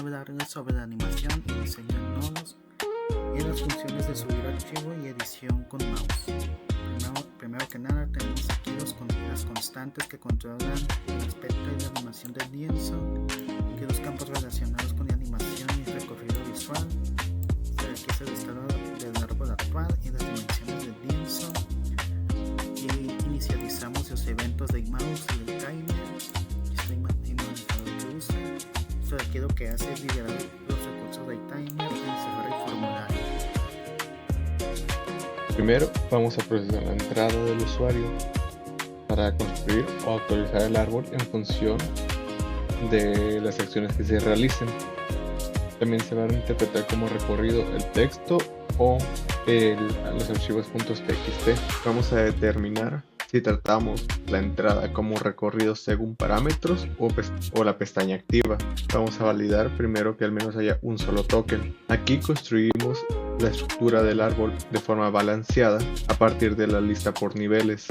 hablarles sobre la animación y diseño de nodos y las funciones de subir archivo y edición con mouse. Primero que nada tenemos aquí las constantes que controlan el aspecto y la animación del lienzo, que los campos relacionados con la animación y el recorrido visual. Aquí es el estado del árbol actual y las dimensiones del lienzo. Y inicializamos los eventos de mouse y del timer. Este manejador que usa. Esto de aquí lo que hace es liberar los recursos del timer y cerrar el formulario. Primero vamos a procesar la entrada del usuario para construir o actualizar el árbol en función de las acciones que se realicen. También se va a interpretar como recorrido el texto o los archivos .txt. Vamos a determinar si tratamos la entrada como recorrido según parámetros o la pestaña activa. Vamos a validar primero que al menos haya un solo token. Aquí construimos la estructura del árbol de forma balanceada a partir de la lista por niveles.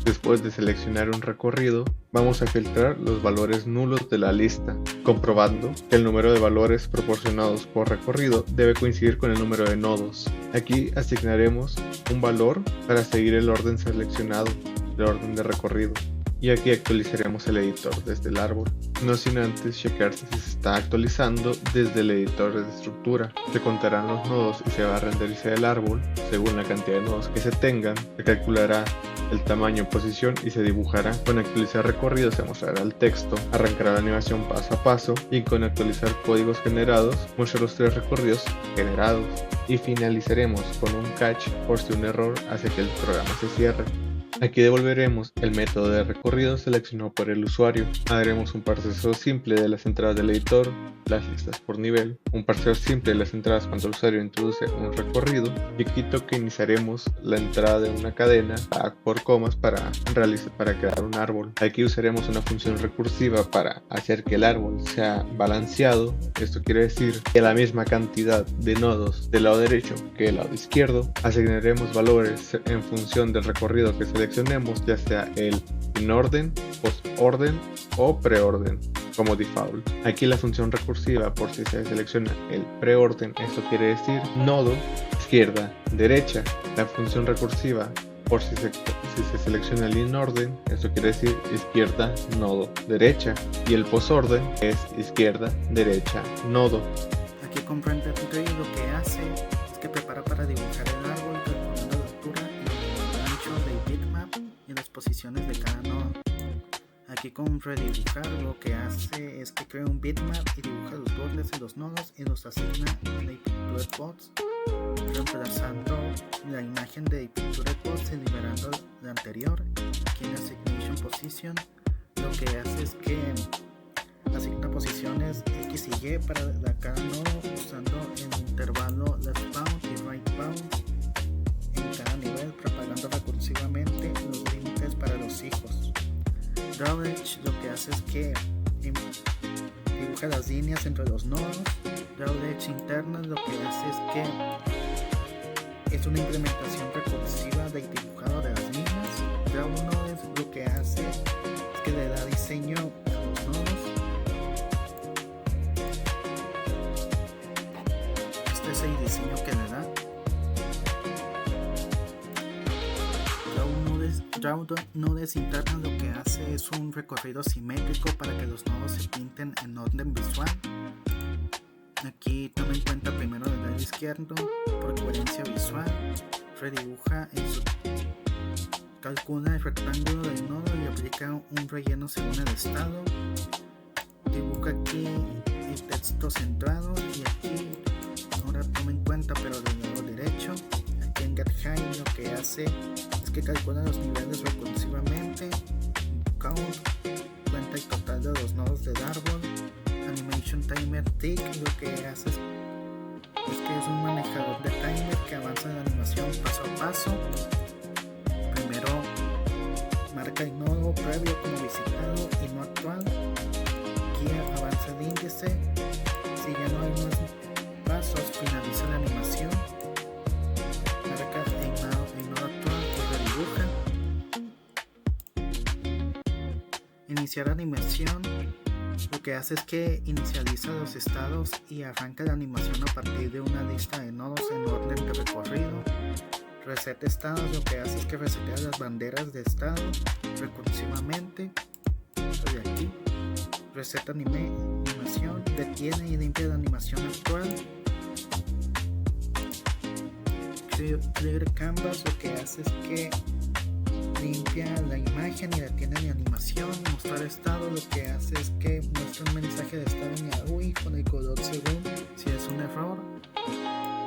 Después de seleccionar un recorrido, vamos a filtrar los valores nulos de la lista, comprobando que el número de valores proporcionados por recorrido debe coincidir con el número de nodos. Aquí asignaremos un valor para seguir el orden seleccionado, el orden de recorrido. Y aquí actualizaremos el editor desde el árbol, no sin antes checar si se está actualizando desde el editor de estructura. Se contarán los nodos y se va a renderizar el árbol según la cantidad de nodos que se tengan. Se calculará el tamaño, posición y se dibujará. Con actualizar recorrido se mostrará el texto, arrancará la animación paso a paso y con actualizar códigos generados muestra los 3 recorridos generados. Y finalizaremos con un catch por si un error hace que el programa se cierre. Aquí devolveremos el método de recorrido seleccionado por el usuario. Haremos un parseo simple de las entradas del editor, las listas por nivel, un parseo simple de las entradas cuando el usuario introduce un recorrido y aquí tokenizaremos la entrada de una cadena por comas para crear un árbol. Aquí usaremos una función recursiva para hacer que el árbol sea balanceado. Esto quiere decir que la misma cantidad de nodos del lado derecho que del lado izquierdo. Asignaremos valores en función del recorrido que seleccionemos, ya sea el in orden, post orden o preorden como default. Aquí la función recursiva, por si se selecciona el preorden, esto quiere decir nodo izquierda derecha. La función recursiva, por si se selecciona el in orden, esto quiere decir izquierda nodo derecha, y el post orden es izquierda derecha nodo. Aquí con Render Tree lo que hace es que prepara para dibujar el árbol calculando la altura y el ancho del bitmap y las posiciones de cada nodo. Aquí con Redibujar lo que hace es que crea un bitmap y dibuja los bordes de los nodos y los asigna en la Picture Pods, reemplazando la imagen de Picture Pods y liberando la anterior. Aquí en Assignation Position lo que hace es que asigna posiciones X y Y para cada nodo usando el intervalo left bound y right bound en cada nivel, propagando recursivamente los límites para los hijos. Draw Edge lo que hace es que dibuja las líneas entre los nodos. Draw Edge interna lo que hace es que es una implementación recursiva del dibujado de las líneas. Draw Nodes lo que hace es que le da diseño a los nodos. Este es el diseño que le da. Draw Nodes internas lo que hace es un recorrido simétrico para que los nodos se pinten en orden visual. Aquí toma en cuenta primero el lado izquierdo por coherencia visual. Redibuja calcula el rectángulo del nodo y aplica un relleno según el estado. Dibuja aquí el texto centrado y aquí ahora toma en cuenta pero del lado derecho. Aquí en GetHeight lo que hace es que calcula los niveles recursivamente. Count cuenta el total de los nodos del árbol. Animation Timer Tick lo que hace es que es un manejador de timer que avanza en la animación paso a paso. Primero marca el nodo previo como visitado y no actual. Aquí avanza el índice. Si ya no hay más pasos, finaliza la animación. Marca el nodo actual y redibuja. Iniciar animación. Lo que hace es que inicializa los estados y arranca la animación a partir de una lista de nodos en orden de recorrido. Reset estados lo que hace es que resetea las banderas de estado recursivamente. Esto de aquí. Reset animación, detiene y limpia la animación actual. Clear Canvas lo que hace es que limpia la imagen y detiene la animación. Mostrar estado lo que hace es que muestra un mensaje de estado en la UI con el color según si es un error.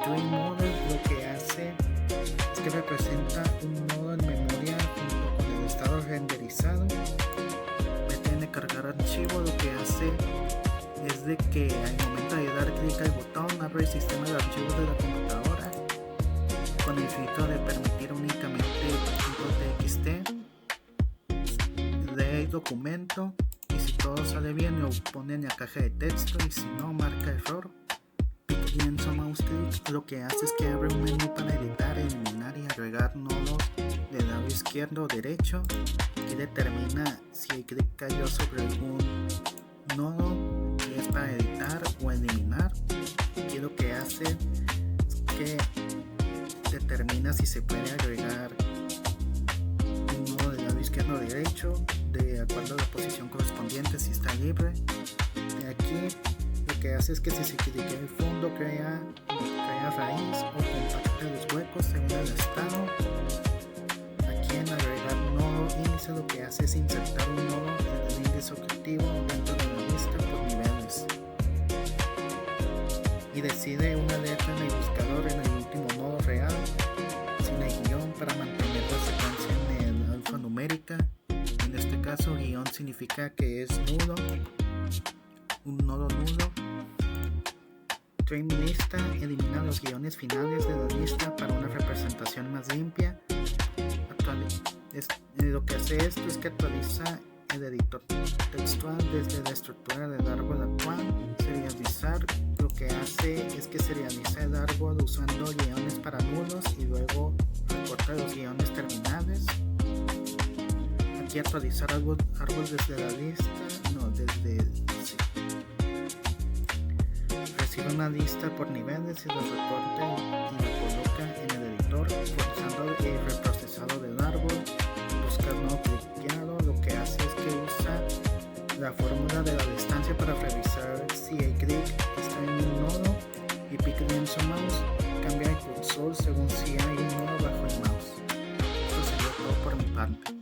Train Model lo que hace es que representa un nodo en memoria junto con el estado renderizado. Detiene cargar archivo lo que hace es de que al momento de dar clic al botón abre el sistema de archivos de la computadora con el filtro de permitir únicamente .txt, lee el documento y si todo sale bien lo pone en la caja de texto y si no marca error. Pick lienzo mouse click lo que hace es que abre un menú para editar, eliminar y agregar nodos del lado izquierdo o derecho y determina si el clic cayó sobre algún nodo y es para editar o eliminar. Y lo que hace es que determina si se puede agregar un nodo del lado izquierdo o derecho de acuerdo a la posición correspondiente si está libre. De aquí lo que hace es que si se clica en el fondo crea raíz o compacta los huecos según el estado. Aquí en agregar nodo índice lo que hace es insertar un nodo en el índice objetivo dentro de la lista por niveles y decide una letra en el buscador en el último nodo real sin el guión para mantener la secuencia en el alfanumérica. En este caso guión significa que es nulo, un nodo nulo. Trim lista elimina los guiones finales de la lista para una representación más limpia. Lo que hace esto es que actualiza el editor textual desde la estructura del árbol actual. Serializar lo que hace es que serializa el árbol usando guiones para nulos y luego recorta los guiones terminales. Aquí actualizar árbol desde la lista, sí. Recibe una lista por niveles y los recorta y lo coloca en el editor, forzando el reprocesado del árbol. Buscar no cliqueado lo que hace es que usa la fórmula de la distancia para revisar si el clic está en un nodo y pick lienzo mouse cambia el cursor según si hay un nodo bajo el mouse. Esto sería todo por mi parte.